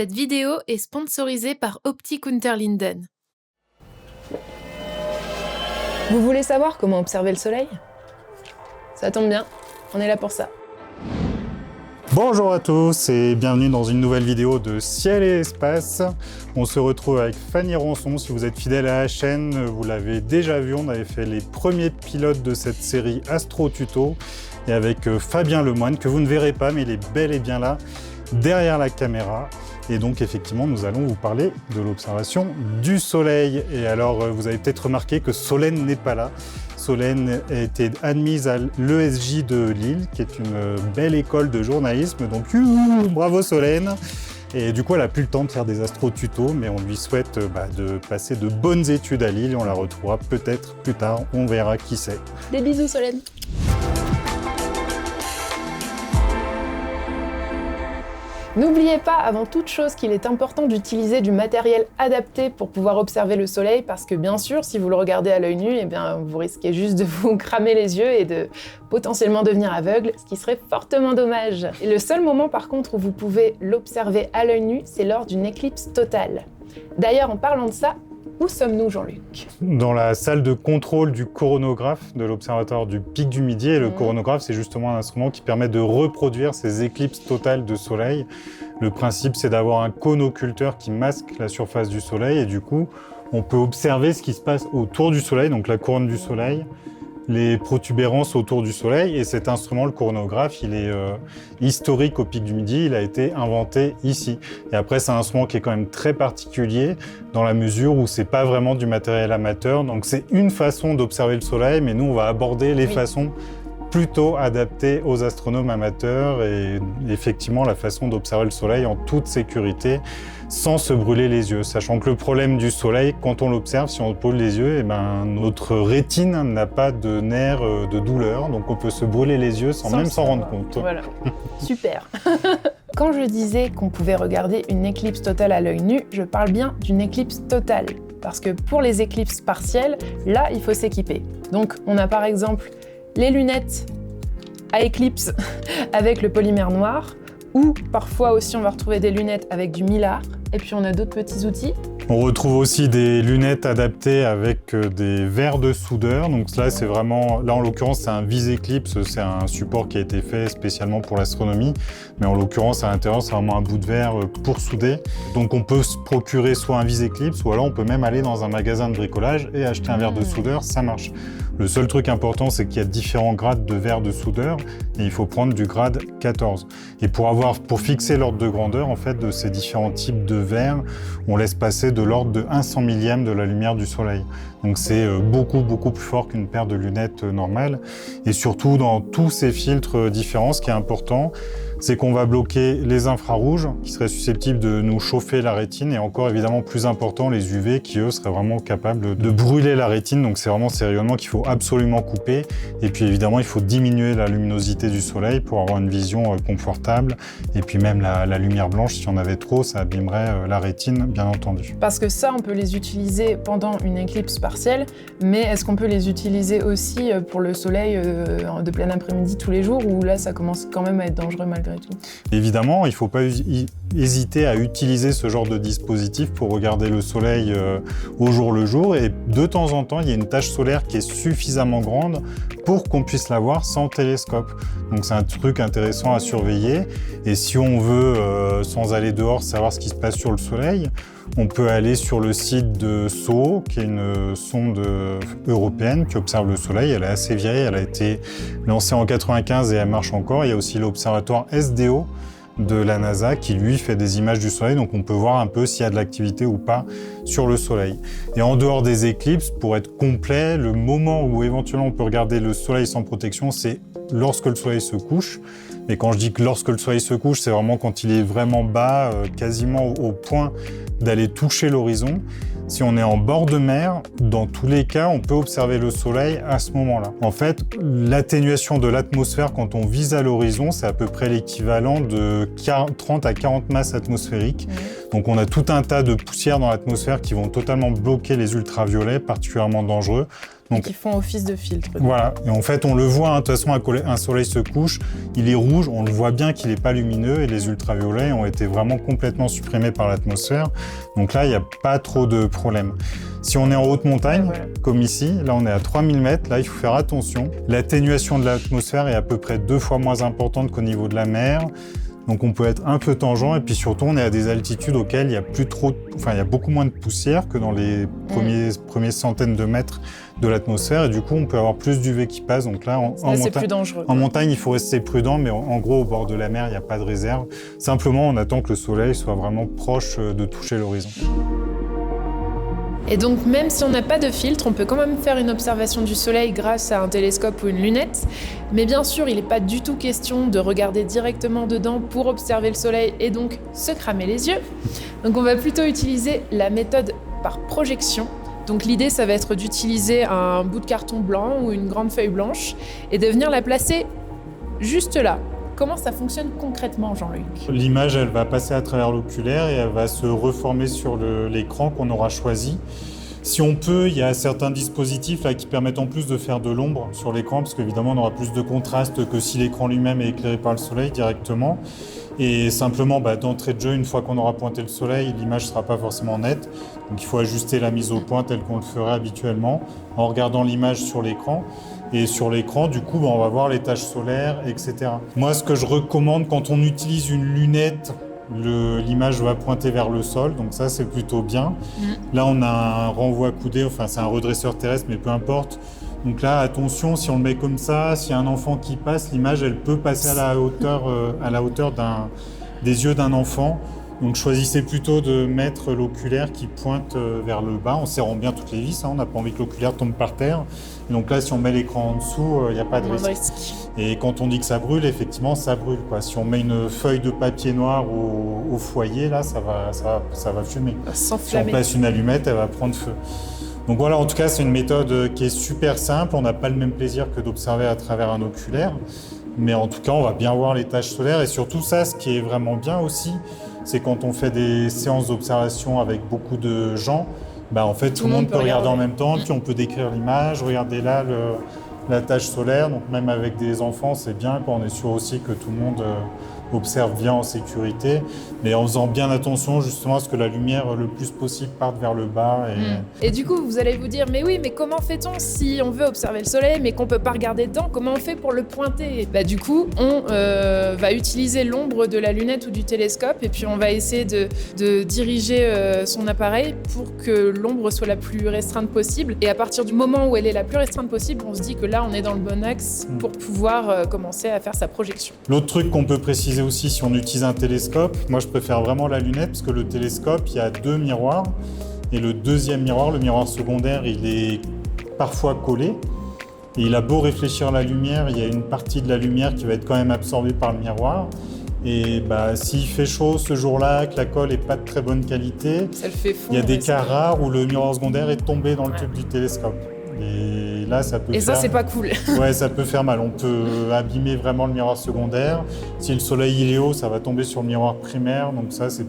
Cette vidéo est sponsorisée par Optik Unterlinden. Vous voulez savoir comment observer le soleil? Ça tombe bien, on est là pour ça. Bonjour à tous et bienvenue dans une nouvelle vidéo de Ciel et Espace. On se retrouve avec Fanny Rançon. Si vous êtes fidèle à la chaîne, vous l'avez déjà vu, on avait fait les premiers pilotes de cette série Astro Tuto. Et avec Fabien Lemoine, que vous ne verrez pas, mais il est bel et bien là, derrière la caméra. Et donc effectivement, nous allons vous parler de l'observation du soleil. Et alors, vous avez peut-être remarqué que Solène n'est pas là. Solène a été admise à l'ESJ de Lille, qui est une belle école de journalisme. Donc, bravo Solène! Et du coup, elle n'a plus le temps de faire des astro-tutos, mais on lui souhaite de passer de bonnes études à Lille et on la retrouvera peut-être plus tard. On verra qui c'est. Des bisous Solène! N'oubliez pas, avant toute chose, qu'il est important d'utiliser du matériel adapté pour pouvoir observer le soleil, parce que bien sûr, si vous le regardez à l'œil nu, vous risquez juste de vous cramer les yeux et de potentiellement devenir aveugle, ce qui serait fortement dommage. Et le seul moment par contre où vous pouvez l'observer à l'œil nu, c'est lors d'une éclipse totale. D'ailleurs, en parlant de ça, où sommes-nous, Jean-Luc? Dans la salle de contrôle du coronographe de l'Observatoire du Pic du Midi. Et le coronographe, c'est justement un instrument qui permet de reproduire ces éclipses totales de soleil. Le principe, c'est d'avoir un cône occulteur qui masque la surface du soleil. Et du coup, on peut observer ce qui se passe autour du soleil, donc la couronne du soleil, les protubérances autour du soleil. Et cet instrument, le coronographe, il est historique au Pic du Midi. Il a été inventé ici. Et après, c'est un instrument qui est quand même très particulier dans la mesure où c'est pas vraiment du matériel amateur. Donc c'est une façon d'observer le soleil, mais nous, on va aborder les façons plutôt adaptées aux astronomes amateurs et effectivement la façon d'observer le soleil en toute sécurité sans se brûler les yeux. Sachant que le problème du soleil, quand on l'observe, si on brûle les yeux, notre rétine n'a pas de nerfs de douleur, donc on peut se brûler les yeux sans même s'en rendre compte. Voilà, super. Quand je disais qu'on pouvait regarder une éclipse totale à l'œil nu, je parle bien d'une éclipse totale. Parce que pour les éclipses partielles, là, il faut s'équiper. Donc on a par exemple les lunettes à éclipse avec le polymère noir, ou parfois aussi on va retrouver des lunettes avec du mylar, et puis on a d'autres petits outils. On retrouve aussi des lunettes adaptées avec des verres de soudeur. Donc là, c'est vraiment, là en l'occurrence, c'est un vis-éclipse, c'est un support qui a été fait spécialement pour l'astronomie. Mais en l'occurrence, à l'intérieur, c'est vraiment un bout de verre pour souder. Donc on peut se procurer soit un vis-éclipse, ou alors on peut même aller dans un magasin de bricolage et acheter un verre de soudeur, ça marche. Le seul truc important, c'est qu'il y a différents grades de verre de soudeur et il faut prendre du grade 14. Et pour fixer l'ordre de grandeur, en fait, de ces différents types de verres, on laisse passer de l'ordre de 1/100 millième de la lumière du soleil. Donc c'est beaucoup plus fort qu'une paire de lunettes normales. Et surtout, dans tous ces filtres différents, ce qui est important, c'est qu'on va bloquer les infrarouges qui seraient susceptibles de nous chauffer la rétine et encore évidemment plus important, les UV qui eux seraient vraiment capables de brûler la rétine. Donc c'est vraiment ces rayonnements qu'il faut absolument couper. Et puis évidemment, il faut diminuer la luminosité du soleil pour avoir une vision confortable. Et puis même la lumière blanche, si on avait trop, ça abîmerait la rétine, bien entendu. Parce que ça, on peut les utiliser pendant une éclipse partielle, mais est-ce qu'on peut les utiliser aussi pour le soleil de plein après-midi tous les jours, ou là ça commence quand même à être dangereux malgré tout? Évidemment, il ne faut pas hésiter à utiliser ce genre de dispositif pour regarder le soleil au jour le jour. Et de temps en temps, il y a une tache solaire qui est suffisamment grande pour qu'on puisse la voir sans télescope. Donc c'est un truc intéressant à surveiller. Et si on veut, sans aller dehors, savoir ce qui se passe sur le soleil, on peut aller sur le site de SOHO, qui est une sonde européenne qui observe le soleil. Elle est assez vieille, elle a été lancée en 95 et elle marche encore. Il y a aussi l'observatoire SDO de la NASA qui lui fait des images du soleil, donc on peut voir un peu s'il y a de l'activité ou pas sur le soleil. Et en dehors des éclipses, pour être complet, le moment où éventuellement on peut regarder le soleil sans protection, c'est lorsque le soleil se couche. Et quand je dis que lorsque le soleil se couche, c'est vraiment quand il est vraiment bas, quasiment au point d'aller toucher l'horizon. Si on est en bord de mer, dans tous les cas, on peut observer le soleil à ce moment-là. En fait, l'atténuation de l'atmosphère quand on vise à l'horizon, c'est à peu près l'équivalent de 30 à 40 masses atmosphériques. Donc on a tout un tas de poussières dans l'atmosphère qui vont totalement bloquer les ultraviolets, particulièrement dangereux. Donc, qui font office de filtre. Voilà, et en fait on le voit, de toute façon un soleil se couche, il est rouge, on le voit bien qu'il n'est pas lumineux et les ultraviolets ont été vraiment complètement supprimés par l'atmosphère. Donc là, il n'y a pas trop de problème. Si on est en haute montagne, comme ici, là on est à 3000 mètres, là il faut faire attention. L'atténuation de l'atmosphère est à peu près 2 fois moins importante qu'au niveau de la mer. Donc on peut être un peu tangent et puis surtout on est à des altitudes auxquelles il y a il y a beaucoup moins de poussière que dans les premiers centaines de mètres de l'atmosphère et du coup on peut avoir plus d'UV qui passe. Donc là, c'est plus dangereux. En montagne il faut rester prudent, mais en gros au bord de la mer il n'y a pas de réserve. Simplement on attend que le soleil soit vraiment proche de toucher l'horizon. Et donc, même si on n'a pas de filtre, on peut quand même faire une observation du soleil grâce à un télescope ou une lunette. Mais bien sûr, il n'est pas du tout question de regarder directement dedans pour observer le soleil et donc se cramer les yeux. Donc, on va plutôt utiliser la méthode par projection. Donc, l'idée, ça va être d'utiliser un bout de carton blanc ou une grande feuille blanche et de venir la placer juste là. Comment ça fonctionne concrètement, Jean-Luc ? L'image, elle va passer à travers l'oculaire et elle va se reformer sur l'écran qu'on aura choisi. Si on peut, il y a certains dispositifs là, qui permettent en plus de faire de l'ombre sur l'écran, parce qu'évidemment, on aura plus de contraste que si l'écran lui-même est éclairé par le soleil directement. Et simplement, d'entrée de jeu, une fois qu'on aura pointé le soleil, l'image ne sera pas forcément nette. Donc il faut ajuster la mise au point telle qu'on le ferait habituellement, en regardant l'image sur l'écran. Et sur l'écran, du coup, on va voir les taches solaires, etc. Moi, ce que je recommande, quand on utilise une lunette, l'image va pointer vers le sol, donc ça, c'est plutôt bien. Là, on a un renvoi coudé, enfin, c'est un redresseur terrestre, mais peu importe. Donc là, attention, si on le met comme ça, s'il y a un enfant qui passe, l'image, elle peut passer à la hauteur des yeux d'un enfant. Donc choisissez plutôt de mettre l'oculaire qui pointe vers le bas en serrant bien toutes les vis. On n'a pas envie que l'oculaire tombe par terre. Et donc là, si on met l'écran en dessous, il n'y a pas de risque. Et quand on dit que ça brûle, effectivement, ça brûle, quoi. Si on met une feuille de papier noir au foyer, là, ça va fumer. Si on place une allumette, elle va prendre feu. Donc voilà, en tout cas, c'est une méthode qui est super simple. On n'a pas le même plaisir que d'observer à travers un oculaire. Mais en tout cas, on va bien voir les taches solaires. Et surtout ça, ce qui est vraiment bien aussi, c'est quand on fait des séances d'observation avec beaucoup de gens, en fait, tout le monde peut regarder en même temps, puis on peut décrire l'image. Regardez là la tache solaire. Donc même avec des enfants, c'est bien quand on est sûr aussi que tout le monde observe bien en sécurité, mais en faisant bien attention justement à ce que la lumière le plus possible parte vers le bas. Et du coup, vous allez vous dire, mais oui, mais comment fait-on si on veut observer le soleil, mais qu'on ne peut pas regarder dedans? Comment on fait pour le pointer? Du coup, on va utiliser l'ombre de la lunette ou du télescope, et puis on va essayer de diriger son appareil pour que l'ombre soit la plus restreinte possible. Et à partir du moment où elle est la plus restreinte possible, on se dit que là, on est dans le bon axe pour pouvoir commencer à faire sa projection. L'autre truc qu'on peut préciser aussi, si on utilise un télescope, moi je préfère vraiment la lunette parce que le télescope, il y a 2 miroirs et le deuxième miroir, le miroir secondaire, il est parfois collé et il a beau réfléchir la lumière, il y a une partie de la lumière qui va être quand même absorbée par le miroir et s'il fait chaud ce jour-là, que la colle n'est pas de très bonne qualité, ça le fait fondre, il y a des cas rares où le miroir secondaire est tombé dans le tube du télescope. Et là, ça peut ça, c'est pas cool. Ouais, ça peut faire mal. On peut abîmer vraiment le miroir secondaire. Si le soleil il est haut, ça va tomber sur le miroir primaire. Donc ça, c'est...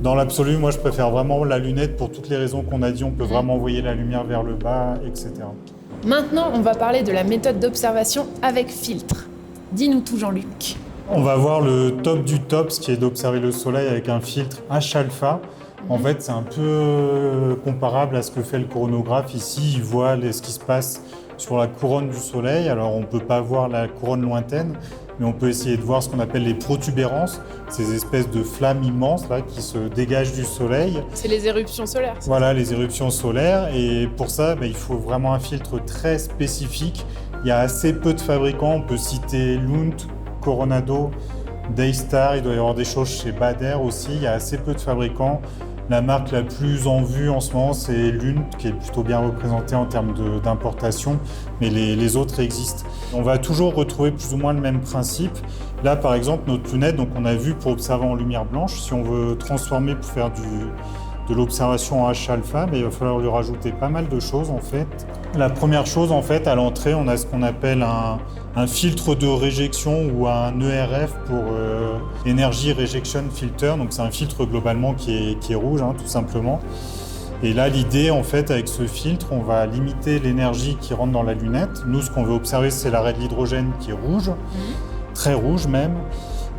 Dans l'absolu, moi, je préfère vraiment la lunette pour toutes les raisons qu'on a dit. On peut vraiment envoyer la lumière vers le bas, etc. Maintenant, on va parler de la méthode d'observation avec filtre. Dis-nous tout, Jean-Luc. On va voir le top du top, ce qui est d'observer le soleil avec un filtre H-alpha. En fait, c'est un peu comparable à ce que fait le coronagraphe. Ici, il voit ce qui se passe sur la couronne du soleil. Alors, on ne peut pas voir la couronne lointaine, mais on peut essayer de voir ce qu'on appelle les protubérances, ces espèces de flammes immenses là, qui se dégagent du soleil. C'est les éruptions solaires. Voilà, les éruptions solaires. Et pour ça, il faut vraiment un filtre très spécifique. Il y a assez peu de fabricants. On peut citer Lunt, Coronado, Daystar. Il doit y avoir des choses chez Bader aussi. Il y a assez peu de fabricants. La marque la plus en vue en ce moment, c'est Lunt, qui est plutôt bien représentée en termes d'importation, mais les autres existent. On va toujours retrouver plus ou moins le même principe. Là, par exemple, notre lunette, donc on a vu pour observer en lumière blanche. Si on veut transformer pour faire de l'observation en H-alpha, il va falloir lui rajouter pas mal de choses en fait. La première chose, en fait, à l'entrée, on a ce qu'on appelle un filtre de réjection ou un ERF pour Energy Rejection Filter. Donc c'est un filtre globalement qui est rouge, tout simplement. Et là, l'idée, en fait, avec ce filtre, on va limiter l'énergie qui rentre dans la lunette. Nous, ce qu'on veut observer, c'est l'arrêt de l'hydrogène qui est rouge, très rouge même.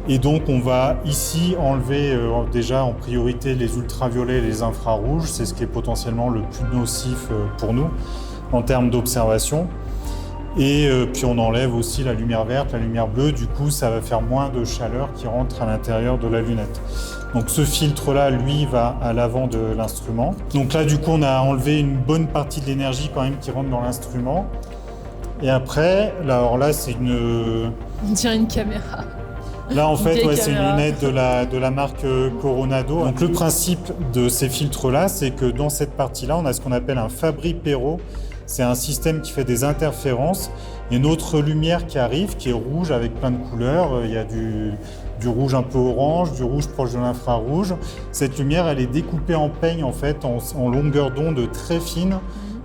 Et donc, on va ici enlever déjà en priorité les ultraviolets et les infrarouges. C'est ce qui est potentiellement le plus nocif pour nous en termes d'observation. Et puis, on enlève aussi la lumière verte, la lumière bleue. Du coup, ça va faire moins de chaleur qui rentre à l'intérieur de la lunette. Donc ce filtre-là, lui, va à l'avant de l'instrument. Donc là, du coup, on a enlevé une bonne partie de l'énergie quand même qui rentre dans l'instrument. Et après, alors là, c'est une... On dirait une caméra. Là, en fait, Vieille c'est une caméra. lunette de la marque Coronado. Donc le principe de ces filtres-là, c'est que dans cette partie-là, on a ce qu'on appelle un Fabry-Perot. C'est un système qui fait des interférences. Il y a une autre lumière qui arrive, qui est rouge avec plein de couleurs. Il y a du rouge un peu orange, du rouge proche de l'infrarouge. Cette lumière, elle est découpée en peigne en fait, en longueur d'onde très fine,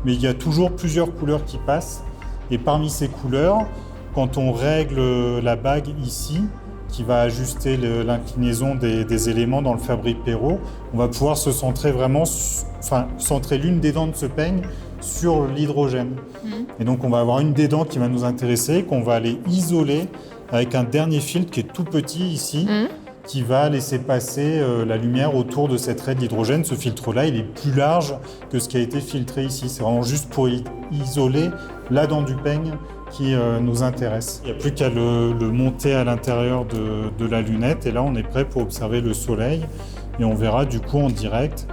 mais il y a toujours plusieurs couleurs qui passent. Et parmi ces couleurs, quand on règle la bague ici, qui va ajuster l'inclinaison des éléments dans le Fabry-Perot, on va pouvoir se centrer vraiment, centrer l'une des dents de ce peigne sur l'hydrogène. Et donc on va avoir une des dents qui va nous intéresser, qu'on va aller isoler avec un dernier filtre qui est tout petit ici, qui va laisser passer la lumière autour de cette raie d'hydrogène. Ce filtre-là, il est plus large que ce qui a été filtré ici. C'est vraiment juste pour isoler la dent du peigne qui nous intéresse. Il n'y a plus qu'à le monter à l'intérieur de la lunette et là, on est prêt pour observer le soleil et on verra du coup en direct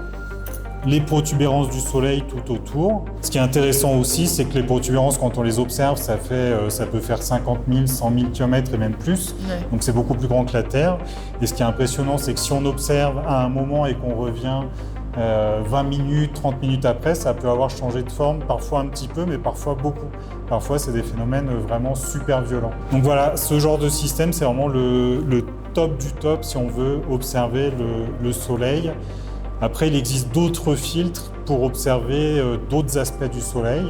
les protubérances du soleil tout autour. Ce qui est intéressant aussi, c'est que les protubérances, quand on les observe, ça peut faire 50 000, 100 000 km et même plus. Ouais. Donc c'est beaucoup plus grand que la Terre. Et ce qui est impressionnant, c'est que si on observe à un moment et qu'on revient 20 minutes, 30 minutes après, ça peut avoir changé de forme, parfois un petit peu, mais parfois beaucoup. Parfois, c'est des phénomènes vraiment super violents. Donc voilà, ce genre de système, c'est vraiment le top du top si on veut observer le soleil. Après, il existe d'autres filtres pour observer d'autres aspects du soleil.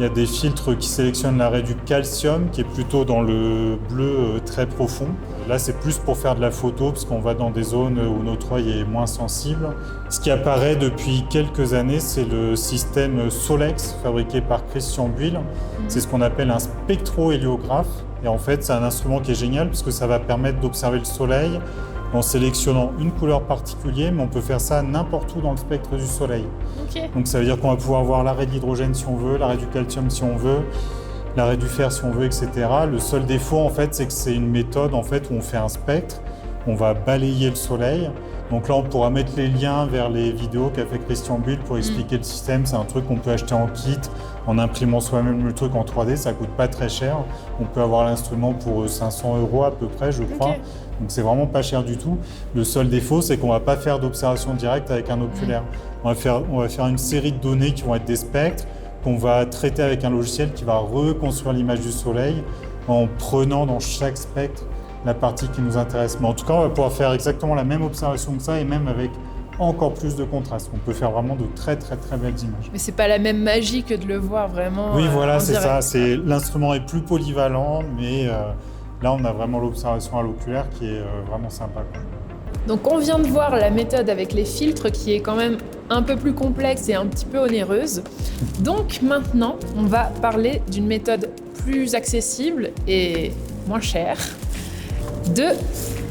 Il y a des filtres qui sélectionnent l'arrêt du calcium, qui est plutôt dans le bleu très profond. Là, c'est plus pour faire de la photo, parce qu'on va dans des zones où notre œil est moins sensible. Ce qui apparaît depuis quelques années, c'est le système Solex, fabriqué par Christian Buil. C'est ce qu'on appelle un spectrohéliographe. Et en fait, c'est un instrument qui est génial, parce que ça va permettre d'observer le soleil en sélectionnant une couleur particulière, mais on peut faire ça n'importe où dans le spectre du soleil. Okay. Donc ça veut dire qu'on va pouvoir voir l'arrêt de l'hydrogène si on veut, l'arrêt du calcium si on veut, l'arrêt du fer si on veut, etc. Le seul défaut, en fait, c'est que c'est une méthode en fait, où on fait un spectre, on va balayer le soleil. Donc là, on pourra mettre les liens vers les vidéos qu'a fait Christian Buil pour expliquer le système. C'est un truc qu'on peut acheter en kit, en imprimant soi-même le truc en 3D, ça coûte pas très cher. On peut avoir l'instrument pour 500 € à peu près, je crois. Okay. Donc c'est vraiment pas cher du tout. Le seul défaut, c'est qu'on va pas faire d'observation directe avec un oculaire. On va faire une série de données qui vont être des spectres, qu'on va traiter avec un logiciel qui va reconstruire l'image du soleil en prenant dans chaque spectre la partie qui nous intéresse. Mais en tout cas, on va pouvoir faire exactement la même observation que ça et même avec encore plus de contraste. On peut faire vraiment de très très très belles images. Mais c'est pas la même magie que de le voir vraiment. Oui, voilà, en c'est direct. ça. L'instrument est plus polyvalent, mais là, on a vraiment l'observation à l'oculaire qui est vraiment sympa, quoi. Donc on vient de voir la méthode avec les filtres qui est quand même un peu plus complexe et un petit peu onéreuse. Donc maintenant, on va parler d'une méthode plus accessible et moins chère, de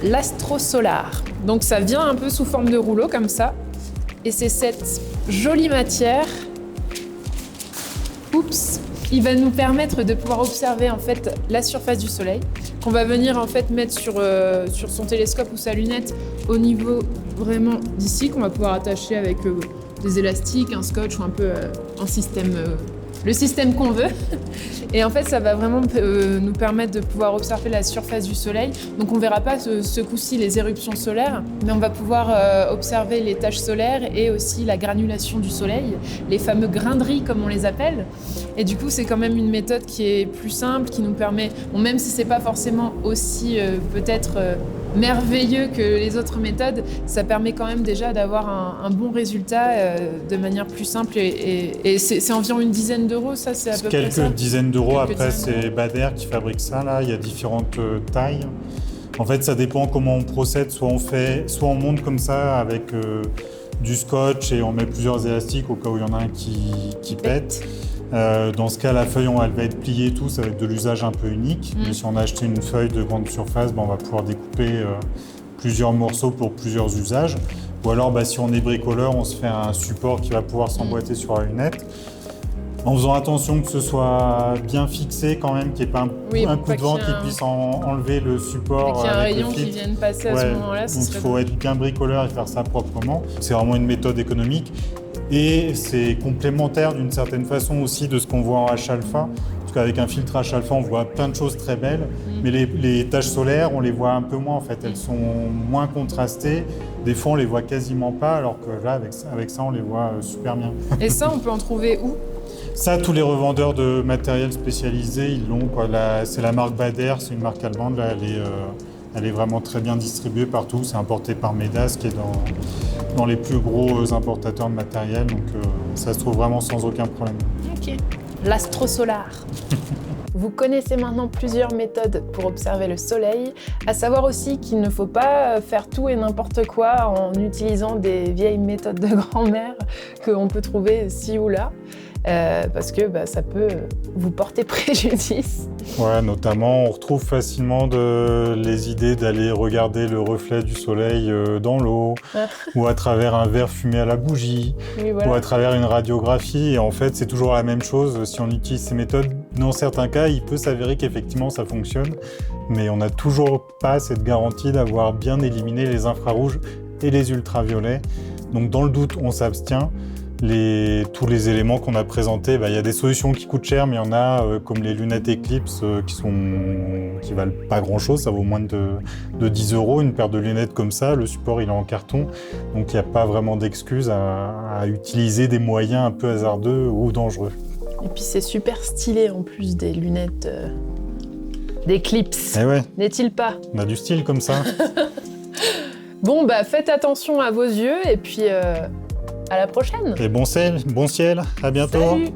l'astrosolar. Donc ça vient un peu sous forme de rouleau comme ça, et c'est cette jolie matière, qui va nous permettre de pouvoir observer en fait la surface du soleil, qu'on va venir en fait mettre sur son télescope ou sa lunette au niveau vraiment d'ici, qu'on va pouvoir attacher avec des élastiques, un scotch ou un peu un système, le système qu'on veut. Et en fait, ça va vraiment nous permettre de pouvoir observer la surface du soleil. Donc on ne verra pas ce coup-ci les éruptions solaires, mais on va pouvoir observer les taches solaires et aussi la granulation du soleil, les fameux grains de riz comme on les appelle. Et du coup, c'est quand même une méthode qui est plus simple, qui nous permet, bon, même si c'est pas forcément aussi peut-être merveilleux que les autres méthodes, ça permet quand même déjà d'avoir un bon résultat de manière plus simple. Et c'est environ une dizaine d'euros, ça, c'est à peu près ça. Quelques dizaines d'euros. Quelques Après, dizaines c'est Bader qui fabrique ça. Là, il y a différentes tailles. En fait, ça dépend comment on procède. Soit on monte comme ça avec du scotch et on met plusieurs élastiques au cas où il y en a un qui pète. Dans ce cas, la feuille, elle va être pliée et tout, ça va être de l'usage un peu unique. Mais si on a acheté une feuille de grande surface, on va pouvoir découper plusieurs morceaux pour plusieurs usages. Ou alors, si on est bricoleur, on se fait un support qui va pouvoir s'emboîter sur la lunette. En faisant attention que ce soit bien fixé quand même, qu'il n'y ait pas un coup de vent qui puisse enlever le support. Qu'il y ait un rayon qui vienne passer à ce moment-là. Donc il faut être bien bricoleur et faire ça proprement. C'est vraiment une méthode économique. Et c'est complémentaire d'une certaine façon aussi de ce qu'on voit en H-alpha. Parce qu'avec un filtre H-alpha, on voit plein de choses très belles. Mais les taches solaires, on les voit un peu moins en fait. Elles sont moins contrastées. Des fois, on les voit quasiment pas, alors que là, avec ça, on les voit super bien. Et ça, on peut en trouver où ? Ça, tous les revendeurs de matériel spécialisé, ils l'ont. C'est la marque Bader, c'est une marque allemande. Là, elle est vraiment très bien distribuée partout. C'est importé par Medas, qui est dans les plus gros importateurs de matériel. Donc, ça se trouve vraiment sans aucun problème. Ok. L'astrosolar. Vous connaissez maintenant plusieurs méthodes pour observer le soleil, à savoir aussi qu'il ne faut pas faire tout et n'importe quoi en utilisant des vieilles méthodes de grand-mère qu'on peut trouver ci ou là. Parce que ça peut vous porter préjudice. Ouais, notamment, on retrouve facilement les idées d'aller regarder le reflet du soleil dans l'eau, ou à travers un verre fumé à la bougie, Oui, voilà. ou à travers une radiographie. Et en fait, c'est toujours la même chose. Si on utilise ces méthodes, dans certains cas, il peut s'avérer qu'effectivement, ça fonctionne. Mais on n'a toujours pas cette garantie d'avoir bien éliminé les infrarouges et les ultraviolets. Donc, dans le doute, on s'abstient. Tous les éléments qu'on a présentés, il y a des solutions qui coûtent cher, mais il y en a comme les lunettes Eclipse qui valent pas grand chose, ça vaut moins de 10 €, une paire de lunettes comme ça, le support il est en carton, donc il n'y a pas vraiment d'excuse à utiliser des moyens un peu hasardeux ou dangereux. Et puis c'est super stylé en plus des lunettes d'Eclipse, Eh ouais, n'est-il pas ? on a du style comme ça. Bon, faites attention à vos yeux et puis à la prochaine. Et bon ciel, à bientôt. Salut.